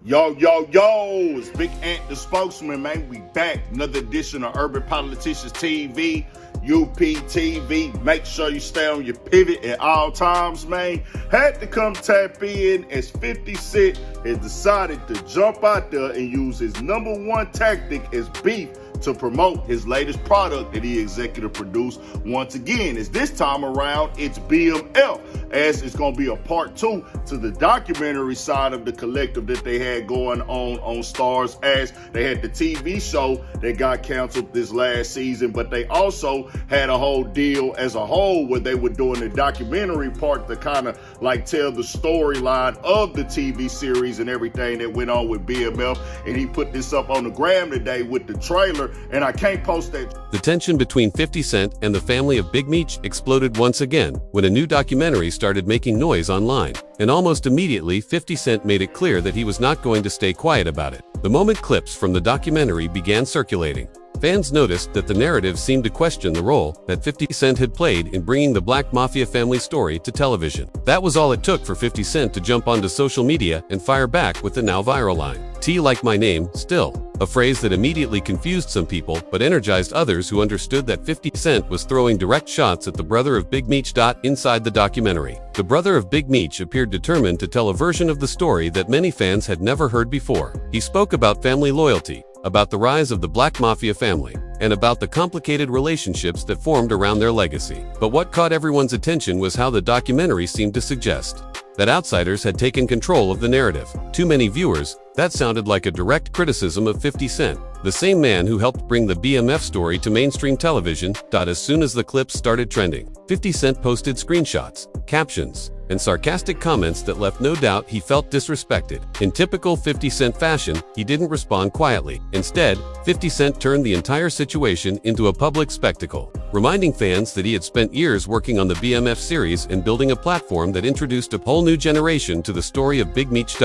Yo, it's Big Ant, the spokesman, man. We back. Another edition of Urban Politicians TV, UPTV. Make sure you stay on your pivot at all times, man. Had to come tap in as 50 Cent has decided to jump out there and use his number one tactic as beef to promote his latest product that he executive produced. Once again, as this time around, it's BMF, as it's going to be a part 2 to the documentary side of the collective that they had going on Stars, as they had the TV show that got canceled this last season, but they also had a whole deal as a whole where they were doing the documentary part to kind of like tell the storyline of the TV series and everything that went on with BMF. And he put this up on the gram today with the trailer, and I can't post that. The tension between 50 Cent and the family of Big Meech exploded once again when a new documentary started making noise online. And almost immediately, 50 Cent made it clear that he was not going to stay quiet about it. The moment clips from the documentary began circulating, fans noticed that the narrative seemed to question the role that 50 Cent had played in bringing the Black Mafia family story to television. That was all it took for 50 Cent to jump onto social media and fire back with the now viral line, "T like my name, still," a phrase that immediately confused some people but energized others who understood that 50 Cent was throwing direct shots at the brother of Big Meech. Inside the documentary, the brother of Big Meech appeared determined to tell a version of the story that many fans had never heard before. He spoke about family loyalty, about the rise of the Black Mafia family, and about the complicated relationships that formed around their legacy. But what caught everyone's attention was how the documentary seemed to suggest that outsiders had taken control of the narrative. To many viewers, that sounded like a direct criticism of 50 Cent, the same man who helped bring the BMF story to mainstream television. As soon as the clips started trending, 50 Cent posted screenshots, captions, and sarcastic comments that left no doubt he felt disrespected. In typical 50 Cent fashion, he didn't respond quietly. Instead, 50 Cent turned the entire situation into a public spectacle, reminding fans that he had spent years working on the BMF series and building a platform that introduced a whole new generation to the story of Big Meech.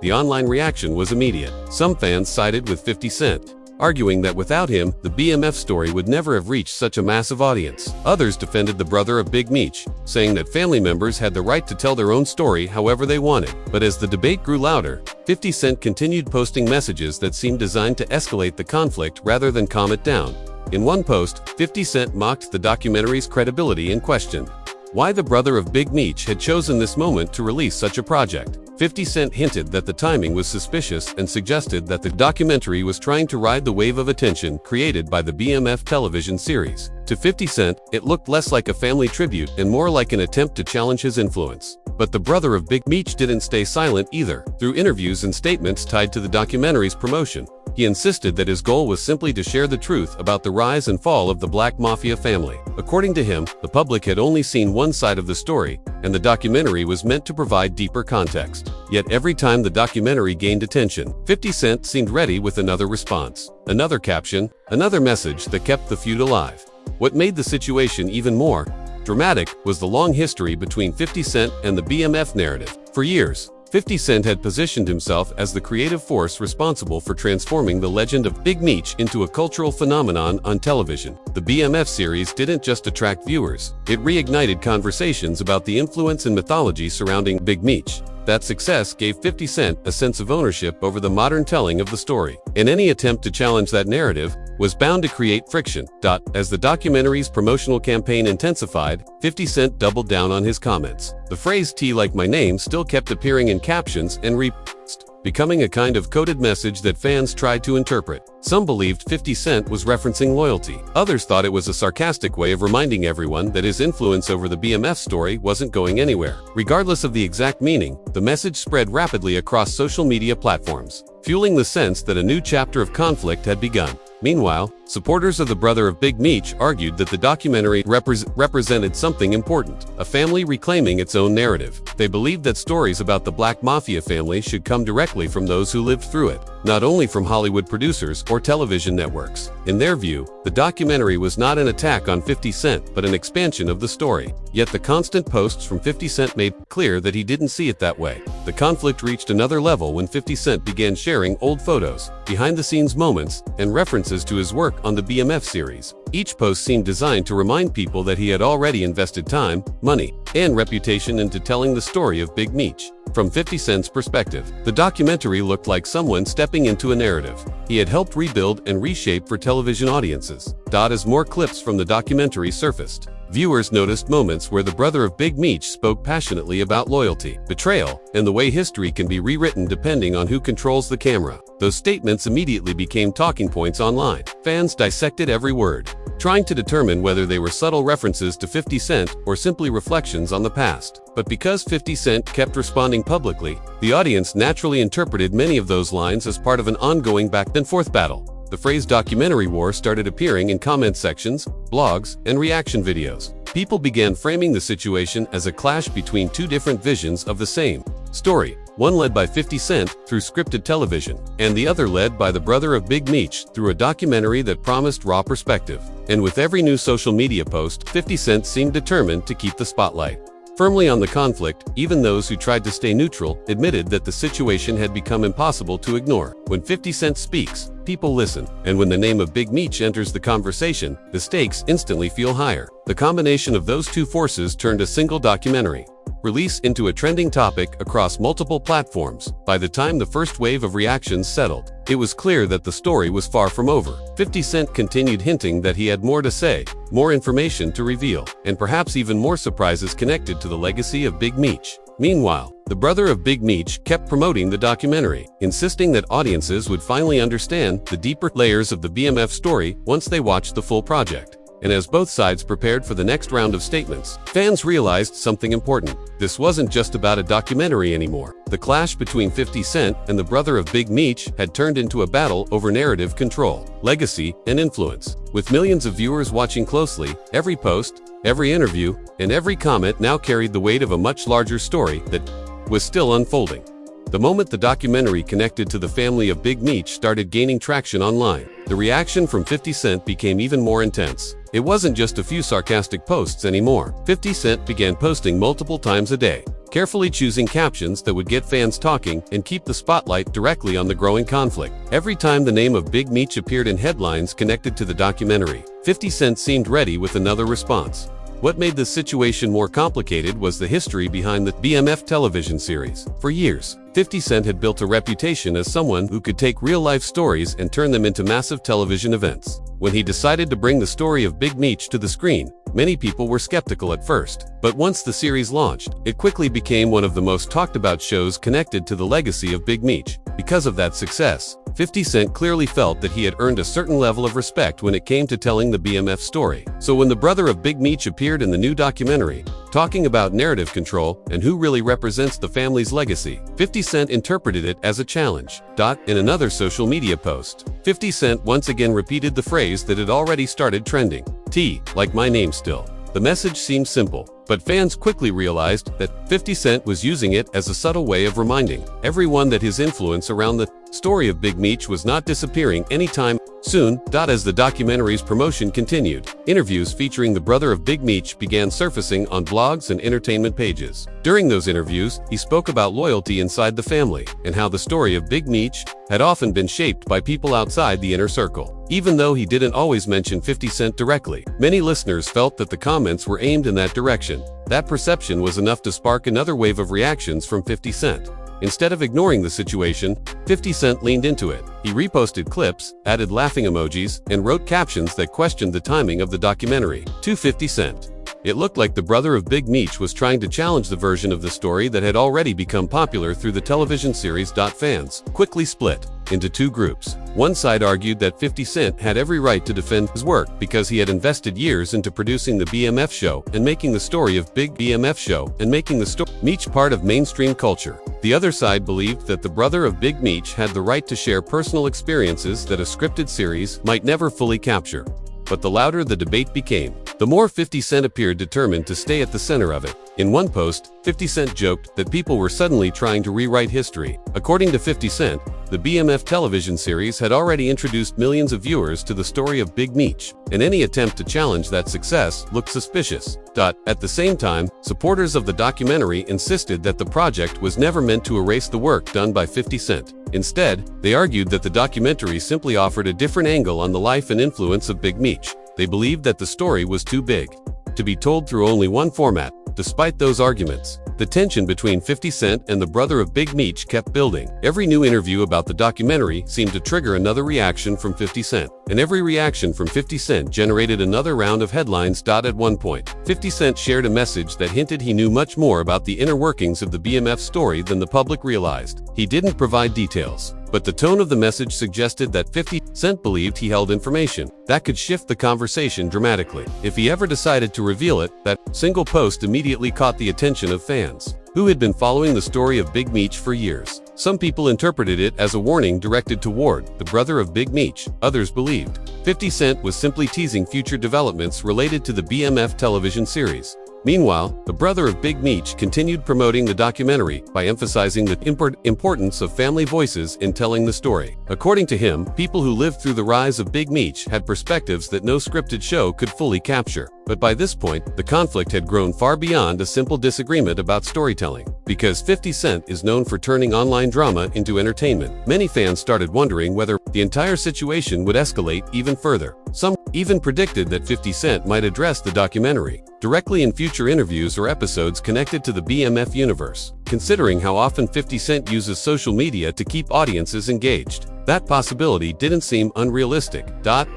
The online reaction was immediate. Some fans sided with 50 Cent, arguing that without him, the BMF story would never have reached such a massive audience. Others defended the brother of Big Meech, saying that family members had the right to tell their own story however they wanted. But as the debate grew louder, 50 Cent continued posting messages that seemed designed to escalate the conflict rather than calm it down. In one post, 50 Cent mocked the documentary's credibility and questioned why the brother of Big Meech had chosen this moment to release such a project. 50 Cent hinted that the timing was suspicious and suggested that the documentary was trying to ride the wave of attention created by the BMF television series. To 50 Cent, it looked less like a family tribute and more like an attempt to challenge his influence. But the brother of Big Meech didn't stay silent either. Through interviews and statements tied to the documentary's promotion, he insisted that his goal was simply to share the truth about the rise and fall of the Black Mafia family. According to him, the public had only seen one side of the story, and the documentary was meant to provide deeper context. Yet every time the documentary gained attention, 50 Cent seemed ready with another response, another caption, another message that kept the feud alive. What made the situation even more dramatic was the long history between 50 Cent and the BMF narrative. For years, 50 Cent had positioned himself as the creative force responsible for transforming the legend of Big Meech into a cultural phenomenon on television. The BMF series didn't just attract viewers, it reignited conversations about the influence and mythology surrounding Big Meech. That success gave 50 Cent a sense of ownership over the modern telling of the story, and any attempt to challenge that narrative was bound to create friction. As the documentary's promotional campaign intensified, 50 Cent doubled down on his comments. The phrase "T like my name" still kept appearing in captions and reposts, becoming a kind of coded message that fans tried to interpret. Some believed 50 Cent was referencing loyalty. Others thought it was a sarcastic way of reminding everyone that his influence over the BMF story wasn't going anywhere. Regardless of the exact meaning, the message spread rapidly across social media platforms, fueling the sense that a new chapter of conflict had begun. Meanwhile, supporters of the brother of Big Meech argued that the documentary represented something important, a family reclaiming its own narrative. They believed that stories about the Black Mafia family should come directly from those who lived through it, not only from Hollywood producers or television networks. In their view, the documentary was not an attack on 50 Cent, but an expansion of the story. Yet the constant posts from 50 Cent made clear that he didn't see it that way. The conflict reached another level when 50 Cent began sharing old photos, behind-the-scenes moments, and references to his work work on the BMF series. Each post seemed designed to remind people that he had already invested time, money, and reputation into telling the story of Big Meech. From 50 Cent's perspective, the documentary looked like someone stepping into a narrative he had helped rebuild and reshape for television audiences. As more clips from the documentary surfaced, viewers noticed moments where the brother of Big Meech spoke passionately about loyalty, betrayal, and the way history can be rewritten depending on who controls the camera. Those statements immediately became talking points online. Fans dissected every word, trying to determine whether they were subtle references to 50 Cent or simply reflections on the past. But because 50 Cent kept responding publicly, the audience naturally interpreted many of those lines as part of an ongoing back-and-forth battle. The phrase documentary war started appearing in comment sections, blogs, and reaction videos. People began framing the situation as a clash between two different visions of the same story, one led by 50 Cent through scripted television, and the other led by the brother of Big Meech through a documentary that promised raw perspective. And with every new social media post, 50 Cent seemed determined to keep the spotlight firmly on the conflict. Even those who tried to stay neutral admitted that the situation had become impossible to ignore. When 50 Cent speaks, people listen, and when the name of Big Meech enters the conversation, the stakes instantly feel higher. The combination of those two forces turned a single documentary release into a trending topic across multiple platforms. By the time the first wave of reactions settled, it was clear that the story was far from over. 50 Cent continued hinting that he had more to say, more information to reveal, and perhaps even more surprises connected to the legacy of Big Meech. Meanwhile, the brother of Big Meech kept promoting the documentary, insisting that audiences would finally understand the deeper layers of the BMF story once they watched the full project. And as both sides prepared for the next round of statements, fans realized something important. This wasn't just about a documentary anymore. The clash between 50 Cent and the brother of Big Meech had turned into a battle over narrative control, legacy, and influence. With millions of viewers watching closely, every post, every interview, and every comment now carried the weight of a much larger story that was still unfolding. The moment the documentary connected to the family of Big Meech started gaining traction online, the reaction from 50 Cent became even more intense. It wasn't just a few sarcastic posts anymore. 50 Cent began posting multiple times a day, carefully choosing captions that would get fans talking and keep the spotlight directly on the growing conflict. Every time the name of Big Meech appeared in headlines connected to the documentary, 50 Cent seemed ready with another response. What made this situation more complicated was the history behind the BMF television series. For years, 50 Cent had built a reputation as someone who could take real-life stories and turn them into massive television events. When he decided to bring the story of Big Meech to the screen, many people were skeptical at first. But once the series launched, it quickly became one of the most talked-about shows connected to the legacy of Big Meech. Because of that success, 50 Cent clearly felt that he had earned a certain level of respect when it came to telling the BMF story. So when the brother of Big Meech appeared in the new documentary, talking about narrative control and who really represents the family's legacy, 50 Cent interpreted it as a challenge. In another social media post, 50 Cent once again repeated the phrase that had already started trending, like my name still. The message seemed simple, but fans quickly realized that 50 Cent was using it as a subtle way of reminding everyone that his influence around the story of Big Meech was not disappearing anytime soon. As the documentary's promotion continued, interviews featuring the brother of Big Meech began surfacing on blogs and entertainment pages. During those interviews, he spoke about loyalty inside the family and how the story of Big Meech had often been shaped by people outside the inner circle. Even though he didn't always mention 50 Cent directly, many listeners felt that the comments were aimed in that direction. That perception was enough to spark another wave of reactions from 50 Cent. Instead of ignoring the situation, 50 Cent leaned into it. He reposted clips, added laughing emojis, and wrote captions that questioned the timing of the documentary. To 50 Cent, it looked like the brother of Big Meech was trying to challenge the version of the story that had already become popular through the television series. Fans quickly split into two groups. One side argued that 50 Cent had every right to defend his work because he had invested years into producing the BMF show and making the story of Big BMF show and making the story Meech part of mainstream culture. The other side believed that the brother of Big Meech had the right to share personal experiences that a scripted series might never fully capture. But the louder the debate became, the more 50 Cent appeared determined to stay at the center of it. In one post, 50 Cent joked that people were suddenly trying to rewrite history. According to 50 Cent, the BMF television series had already introduced millions of viewers to the story of Big Meech, and any attempt to challenge that success looked suspicious. At the same time, supporters of the documentary insisted that the project was never meant to erase the work done by 50 Cent. Instead, they argued that the documentary simply offered a different angle on the life and influence of Big Meech. They believed that the story was too big to be told through only one format. Despite those arguments, the tension between 50 Cent and the brother of Big Meech kept building. Every new interview about the documentary seemed to trigger another reaction from 50 Cent, and every reaction from 50 Cent generated another round of headlines. At one point, 50 Cent shared a message that hinted he knew much more about the inner workings of the BMF story than the public realized. He didn't provide details, but the tone of the message suggested that 50 Cent believed he held information that could shift the conversation dramatically. If he ever decided to reveal it, that single post immediately caught the attention of fans who had been following the story of Big Meech for years. Some people interpreted it as a warning directed toward the brother of Big Meech. Others believed 50 Cent was simply teasing future developments related to the BMF television series. Meanwhile, the brother of Big Meech continued promoting the documentary by emphasizing the importance of family voices in telling the story. According to him, people who lived through the rise of Big Meech had perspectives that no scripted show could fully capture. But by this point, the conflict had grown far beyond a simple disagreement about storytelling. Because 50 Cent is known for turning online drama into entertainment, many fans started wondering whether the entire situation would escalate even further. Some even predicted that 50 Cent might address the documentary directly in future interviews or episodes connected to the BMF universe. Considering how often 50 Cent uses social media to keep audiences engaged, that possibility didn't seem unrealistic.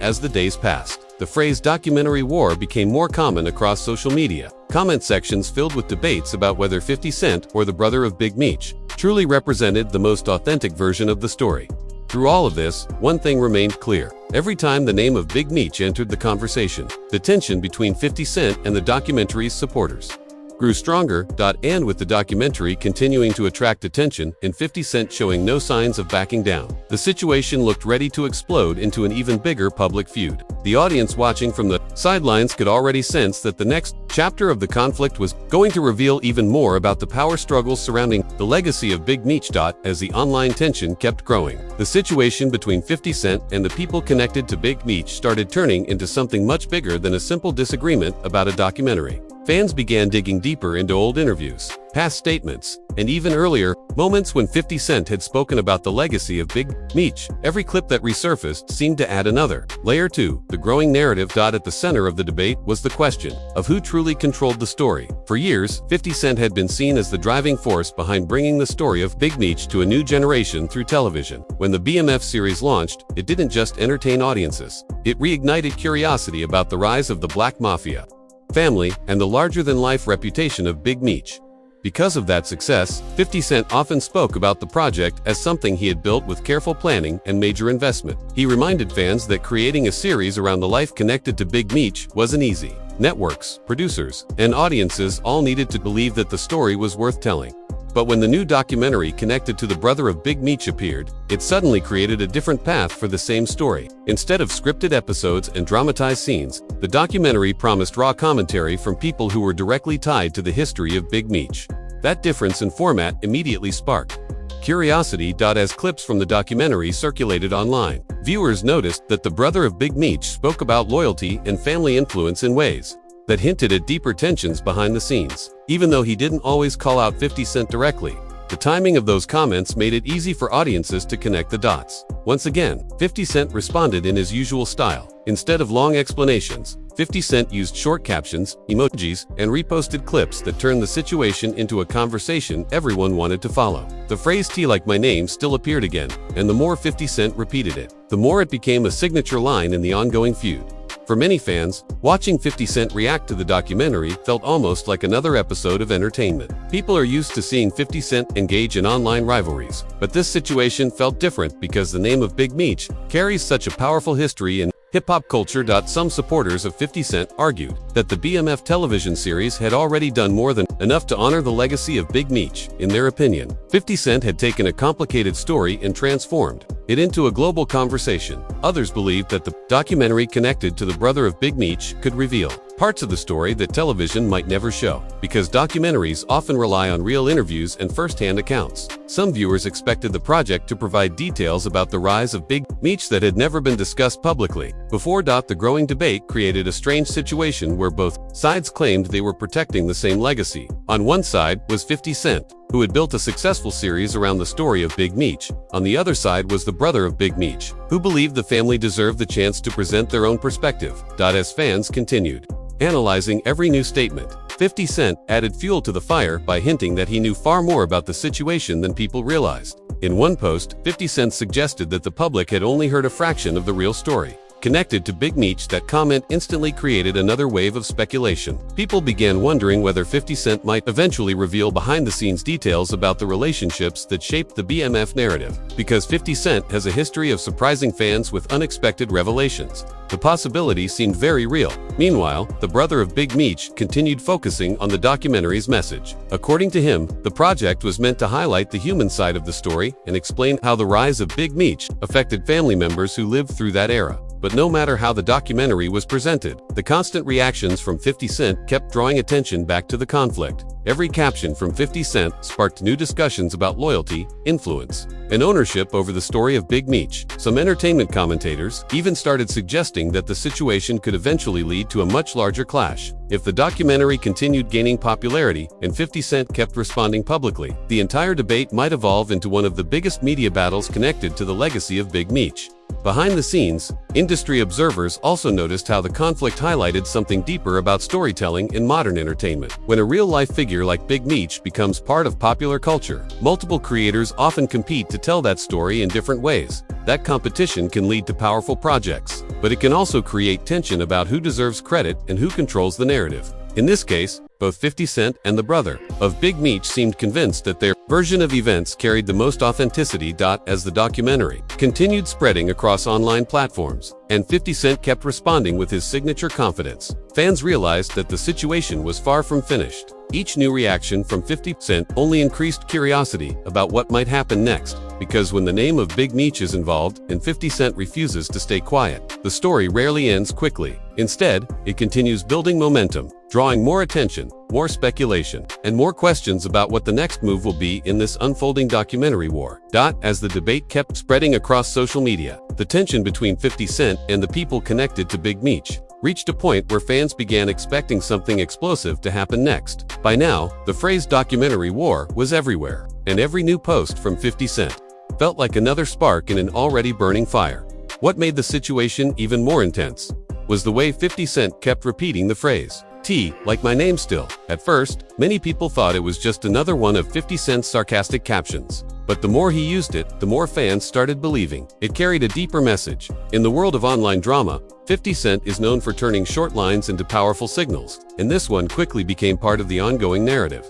As the days passed, the phrase documentary war became more common across social media. Comment sections filled with debates about whether 50 Cent or the brother of Big Meech truly represented the most authentic version of the story. Through all of this, one thing remained clear. Every time the name of Big Meech entered the conversation, the tension between 50 Cent and the documentary's supporters grew stronger. And with the documentary continuing to attract attention and 50 Cent showing no signs of backing down, the situation looked ready to explode into an even bigger public feud. The audience watching from the sidelines could already sense that the next chapter of the conflict was going to reveal even more about the power struggles surrounding the legacy of Big Meech. As the online tension kept growing, the situation between 50 Cent and the people connected to Big Meech started turning into something much bigger than a simple disagreement about a documentary. Fans began digging deeper into old interviews, past statements, and even earlier moments when 50 Cent had spoken about the legacy of Big Meech. Every clip that resurfaced seemed to add another layer to the growing narrative. At the center of the debate was the question of who truly controlled the story. For years, 50 Cent had been seen as the driving force behind bringing the story of Big Meech to a new generation through television. When the BMF series launched, it didn't just entertain audiences. It reignited curiosity about the rise of the Black Mafia, family, and the larger-than-life reputation of Big Meech. Because of that success, 50 Cent often spoke about the project as something he had built with careful planning and major investment. He reminded fans that creating a series around the life connected to Big Meech wasn't easy. Networks, producers, and audiences all needed to believe that the story was worth telling. But when the new documentary connected to the brother of Big Meech appeared, it suddenly created a different path for the same story. Instead of scripted episodes and dramatized scenes, the documentary promised raw commentary from people who were directly tied to the history of Big Meech. That difference in format immediately sparked curiosity. As clips from the documentary circulated online, viewers noticed that the brother of Big Meech spoke about loyalty and family influence in ways that hinted at deeper tensions behind the scenes. Even though he didn't always call out 50 Cent directly, the timing of those comments made it easy for audiences to connect the dots. Once again, 50 Cent responded in his usual style. Instead of long explanations, 50 Cent used short captions, emojis, and reposted clips that turned the situation into a conversation everyone wanted to follow. The phrase "T like my name" still appeared again, and the more 50 Cent repeated it, the more it became a signature line in the ongoing feud. For many fans, watching 50 Cent react to the documentary felt almost like another episode of entertainment. People are used to seeing 50 Cent engage in online rivalries, but this situation felt different because the name of Big Meech carries such a powerful history in hip-hop culture. Some supporters of 50 Cent argued that the BMF television series had already done more than enough to honor the legacy of Big Meech. In their opinion, 50 Cent had taken a complicated story and transformed it into a global conversation. Others believed that the documentary connected to the brother of Big Meech could reveal parts of the story that television might never show, because documentaries often rely on real interviews and first-hand accounts. Some viewers expected the project to provide details about the rise of Big Meech that had never been discussed publicly. Before, the growing debate created a strange situation where both sides claimed they were protecting the same legacy. On one side was 50 Cent, who had built a successful series around the story of Big Meech. On the other side was the brother of Big Meech, who believed the family deserved the chance to present their own perspective. As fans continued analyzing every new statement, 50 Cent added fuel to the fire by hinting that he knew far more about the situation than people realized. In one post, 50 Cent suggested that the public had only heard a fraction of the real story. Connected to Big Meech, that comment instantly created another wave of speculation. People began wondering whether 50 Cent might eventually reveal behind-the-scenes details about the relationships that shaped the BMF narrative, because 50 Cent has a history of surprising fans with unexpected revelations. The possibility seemed very real. Meanwhile, the brother of Big Meech continued focusing on the documentary's message. According to him, the project was meant to highlight the human side of the story and explain how the rise of Big Meech affected family members who lived through that era. But no matter how the documentary was presented, the constant reactions from 50 Cent kept drawing attention back to the conflict. Every caption from 50 Cent sparked new discussions about loyalty, influence, and ownership over the story of Big Meech. Some entertainment commentators even started suggesting that the situation could eventually lead to a much larger clash. If the documentary continued gaining popularity and 50 Cent kept responding publicly, the entire debate might evolve into one of the biggest media battles connected to the legacy of Big Meech. Behind the scenes, industry observers also noticed how the conflict highlighted something deeper about storytelling in modern entertainment. When a real-life figure like Big Meech becomes part of popular culture, multiple creators often compete to tell that story in different ways. That competition can lead to powerful projects, but it can also create tension about who deserves credit and who controls the narrative. In this case, both 50 Cent and the brother of Big Meech seemed convinced that their version of events carried the most authenticity. As the documentary continued spreading across online platforms, and 50 Cent kept responding with his signature confidence, fans realized that the situation was far from finished. Each new reaction from 50 Cent only increased curiosity about what might happen next, because when the name of Big Meech is involved and 50 Cent refuses to stay quiet, the story rarely ends quickly. Instead, it continues building momentum, drawing more attention, more speculation, and more questions about what the next move will be in this unfolding documentary war. As the debate kept spreading across social media, the tension between 50 Cent and the people connected to Big Meech reached a point where fans began expecting something explosive to happen next. By now, the phrase documentary war was everywhere, and every new post from 50 Cent felt like another spark in an already burning fire. What made the situation even more intense was the way 50 Cent kept repeating the phrase, "T, like my name still." At first, many people thought it was just another one of 50 Cent's sarcastic captions. But the more he used it, the more fans started believing it carried a deeper message. In the world of online drama, 50 Cent is known for turning short lines into powerful signals, and this one quickly became part of the ongoing narrative.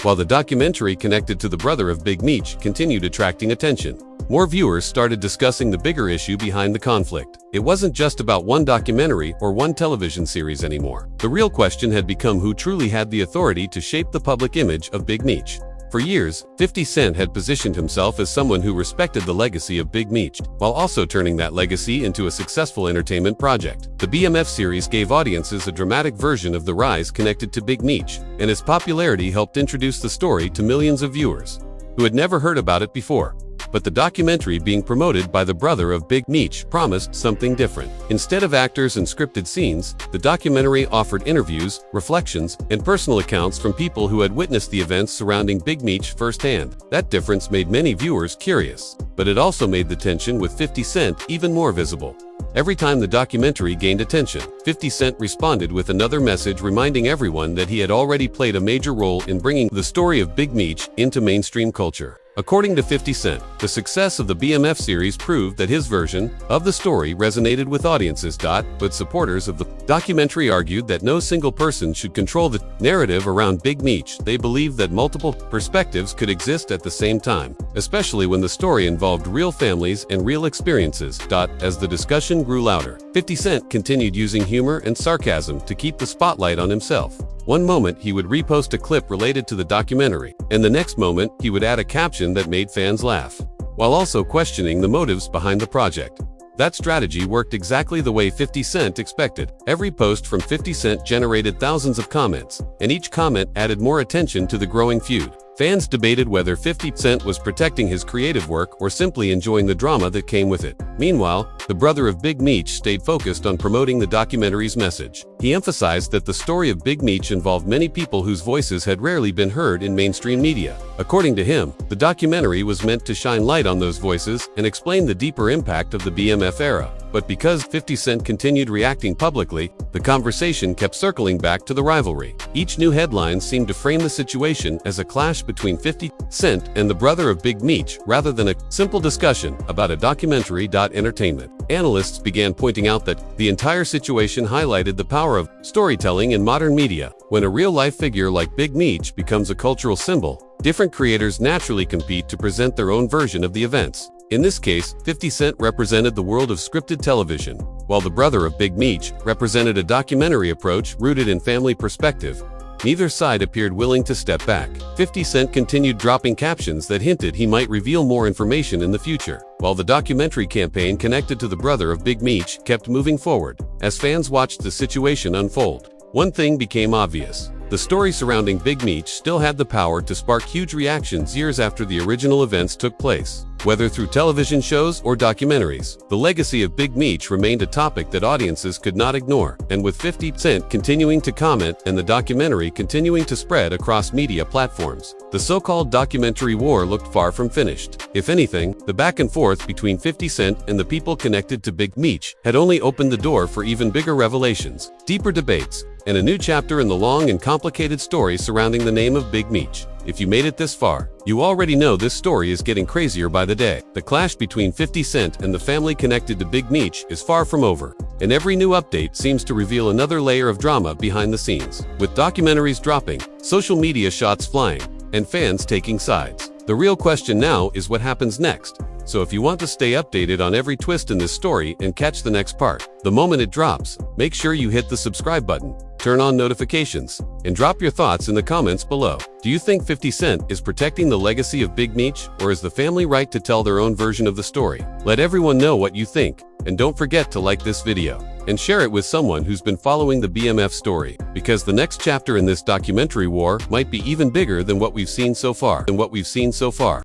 While the documentary connected to the brother of Big Meech continued attracting attention, more viewers started discussing the bigger issue behind the conflict. It wasn't just about one documentary or one television series anymore. The real question had become who truly had the authority to shape the public image of Big Meech. For years, 50 Cent had positioned himself as someone who respected the legacy of Big Meech, while also turning that legacy into a successful entertainment project. The BMF series gave audiences a dramatic version of the rise connected to Big Meech, and its popularity helped introduce the story to millions of viewers who had never heard about it before. But the documentary being promoted by the brother of Big Meech promised something different. Instead of actors and scripted scenes, the documentary offered interviews, reflections, and personal accounts from people who had witnessed the events surrounding Big Meech firsthand. That difference made many viewers curious, but it also made the tension with 50 Cent even more visible. Every time the documentary gained attention, 50 Cent responded with another message reminding everyone that he had already played a major role in bringing the story of Big Meech into mainstream culture. According to 50 Cent, the success of the BMF series proved that his version of the story resonated with audiences. But supporters of the documentary argued that no single person should control the narrative around Big Meech. They believed that multiple perspectives could exist at the same time, especially when the story involved real families and real experiences. As the discussion grew louder, 50 Cent continued using humor and sarcasm to keep the spotlight on himself. One moment he would repost a clip related to the documentary, and the next moment he would add a caption that made fans laugh, while also questioning the motives behind the project. That strategy worked exactly the way 50 Cent expected. Every post from 50 Cent generated thousands of comments, and each comment added more attention to the growing feud. Fans debated whether 50 Cent was protecting his creative work or simply enjoying the drama that came with it. Meanwhile, the brother of Big Meech stayed focused on promoting the documentary's message. He emphasized that the story of Big Meech involved many people whose voices had rarely been heard in mainstream media. According to him, the documentary was meant to shine light on those voices and explain the deeper impact of the BMF era. But because 50 Cent continued reacting publicly, the conversation kept circling back to the rivalry. Each new headline seemed to frame the situation as a clash between 50 Cent and the brother of Big Meech rather than a simple discussion about a documentary. Entertainment analysts began pointing out that the entire situation highlighted the power of storytelling in modern media. When a real-life figure like Big Meech becomes a cultural symbol, different creators naturally compete to present their own version of the events. In this case, 50 Cent represented the world of scripted television, while the brother of Big Meech represented a documentary approach rooted in family perspective. Neither side appeared willing to step back. 50 Cent continued dropping captions that hinted he might reveal more information in the future, while the documentary campaign connected to the brother of Big Meech kept moving forward. As fans watched the situation unfold, one thing became obvious. The story surrounding Big Meech still had the power to spark huge reactions years after the original events took place. Whether through television shows or documentaries, the legacy of Big Meech remained a topic that audiences could not ignore. And with 50 Cent continuing to comment and the documentary continuing to spread across media platforms, the so-called documentary war looked far from finished. If anything, the back and forth between 50 Cent and the people connected to Big Meech had only opened the door for even bigger revelations, deeper debates, and a new chapter in the long and complicated story surrounding the name of Big Meech. If you made it this far, you already know this story is getting crazier by the day. The clash between 50 Cent and the family connected to Big Meech is far from over, and every new update seems to reveal another layer of drama behind the scenes. With documentaries dropping, social media shots flying, and fans taking sides, the real question now is what happens next. So if you want to stay updated on every twist in this story and catch the next part the moment it drops, make sure you hit the subscribe button, turn on notifications, and drop your thoughts in the comments below. Do you think 50 Cent is protecting the legacy of Big Meech, or is the family right to tell their own version of the story? Let everyone know what you think, and don't forget to like this video and share it with someone who's been following the BMF story, because the next chapter in this documentary war might be even bigger than what we've seen so far.